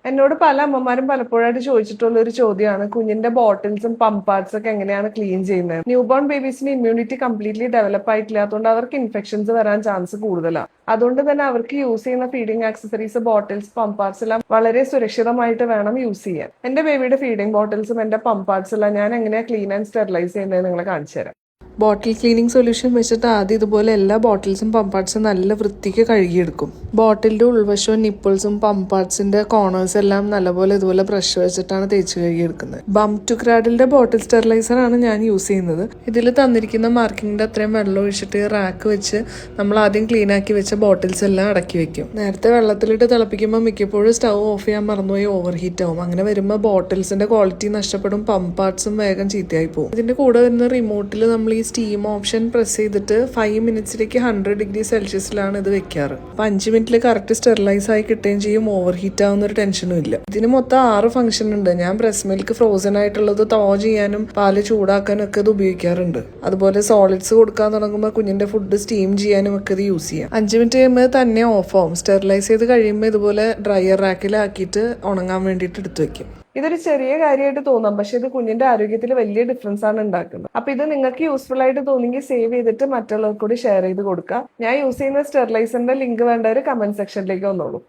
എന്നോട് പല അമ്മമാരും പലപ്പോഴായിട്ട് ചോദിച്ചിട്ടുള്ള ഒരു ചോദ്യമാണ് കുഞ്ഞിന്റെ ബോട്ടിൽസും പമ്പ് പാർട്സ് ഒക്കെ എങ്ങനെയാണ് ക്ലീൻ ചെയ്യുന്നത്. ന്യൂ ബോൺ ബേബീസിന് ഇമ്മ്യൂണിറ്റി കംപ്ലീറ്റ്ലി ഡെവലപ്പ് ആയിട്ടില്ലാത്തതുകൊണ്ട് അവർക്ക് ഇൻഫെക്ഷൻസ് വരാൻ ചാൻസ് കൂടുതലാണ്. അതുകൊണ്ട് തന്നെ അവർക്ക് യൂസ് ചെയ്യുന്ന feeding accessories, bottles, pump parts എല്ലാം വളരെ സുരക്ഷിതമായിട്ട് വേണം യൂസ് ചെയ്യാൻ. എന്റെ ബേബിയുടെ ഫീഡിംഗ് ബോട്ടിൽസും എന്റെ പമ്പ് പാർട്സ് എല്ലാം ഞാൻ എങ്ങനെയാണ് ക്ലീൻ ആൻഡ് സ്റ്റെറിലൈസ് ചെയ്യുന്നത് നിങ്ങളെ കാണിച്ചു തരാം. ബോട്ടിൽ ക്ലീനിങ് സൊല്യൂഷൻ വെച്ചിട്ട് ആദ്യം ഇതുപോലെ എല്ലാ ബോട്ടിൽസും പമ്പ് പാർട്സും നല്ല വൃത്തിക്ക് കഴുകിയെടുക്കും. ബോട്ടിലിന്റെ ഉൾവശവും നിപ്പിൾസും പമ്പ് പാർട്സിന്റെ കോർണേഴ്സ് എല്ലാം നല്ലപോലെ ഇതുപോലെ ബ്രഷ് വെച്ചിട്ടാണ് തേച്ച് കഴുകിയെടുക്കുന്നത്. ബം ടു ക്രാഡിലിന്റെ ബോട്ടിൽ സ്റ്റെറിലൈസർ ആണ് ഞാൻ യൂസ് ചെയ്യുന്നത്. ഇതിൽ തന്നിരിക്കുന്ന മാർക്കിങ്ങിന്റെ അത്രയും വെള്ളം ഒഴിച്ചിട്ട് റാക്ക് വെച്ച് നമ്മൾ ആദ്യം ക്ലീൻ ആക്കി വെച്ച ബോട്ടിൽസ് എല്ലാം അടക്കി വെക്കും. നേരത്തെ വെള്ളത്തിലിട്ട് തിളപ്പിക്കുമ്പോൾ മിക്കപ്പോഴും സ്റ്റൗ ഓഫ് ചെയ്യാൻ മറന്നുപോയി ഓവർ ഹീറ്റ് ആവും. അങ്ങനെ വരുമ്പോൾ ബോട്ടിൽസിന്റെ ക്വാളിറ്റി നഷ്ടപ്പെടും, പമ്പ് പാർട്സും വേഗം ചീത്തയായി പോകും. ഇതിന്റെ കൂടെ വരുന്ന റിമോട്ടിൽ നമ്മൾ ഈ സ്റ്റീം ഓപ്ഷൻ പ്രസ് ചെയ്തിട്ട് 5 മിനിറ്റ്സിലേക്ക് 100 ഡിഗ്രി സെൽഷ്യസിലാണ് ഇത് വെക്കാറ്. 5 മിനിറ്റിൽ കറക്റ്റ് സ്റ്റെറിലൈസ് ആയി കിട്ടുകയും ചെയ്യും, ഓവർ ഹീറ്റ് ആവുന്ന ഒരു ടെൻഷനും ഇല്ല. ഇതിന് മൊത്തം 6 ഫംഗ്ഷൻ ഉണ്ട്. ഞാൻ ബ്രസ്റ്റ് മിൽക്ക് ഫ്രോസൺ ആയിട്ടുള്ളത് തോ ചെയ്യാനും പാല് ചൂടാക്കാനും ഒക്കെ ഇത് ഉപയോഗിക്കാറുണ്ട്. അതുപോലെ സോളിഡ്സ് കൊടുക്കാൻ തുടങ്ങുമ്പോൾ കുഞ്ഞിന്റെ ഫുഡ് സ്റ്റീം ചെയ്യാനും ഒക്കെ ഇത് യൂസ് ചെയ്യാം. 5 മിനിറ്റ് കഴിയുമ്പോൾ തന്നെ ഓഫ് ആവും. സ്റ്റെറിലൈസ് ചെയ്ത് കഴിയുമ്പോൾ ഇതുപോലെ ഡ്രയർ റാക്കിലാക്കിയിട്ട് ഉണങ്ങാൻ വേണ്ടിയിട്ട് എടുത്തു വെക്കും. ഇതൊരു ചെറിയ കാര്യമായിട്ട് തോന്നാം, പക്ഷെ ഇത് കുഞ്ഞിന്റെ ആരോഗ്യത്തിൽ വലിയ ഡിഫറൻസ് ആണ് ഉണ്ടാക്കുന്നത്. അപ്പൊ ഇത് നിങ്ങൾക്ക് യൂസ്ഫുൾ ആയിട്ട് തോന്നിയെങ്കിൽ സേവ് ചെയ്തിട്ട് മറ്റുള്ളവർക്ക് കൂടി ഷെയർ ചെയ്ത് കൊടുക്കുക. ഞാൻ യൂസ് ചെയ്യുന്ന സ്റ്റെറിലൈസറിന്റെ ലിങ്ക് വേണ്ടവർ കമന്റ് സെക്ഷനിലേക്ക് വന്നോളൂ.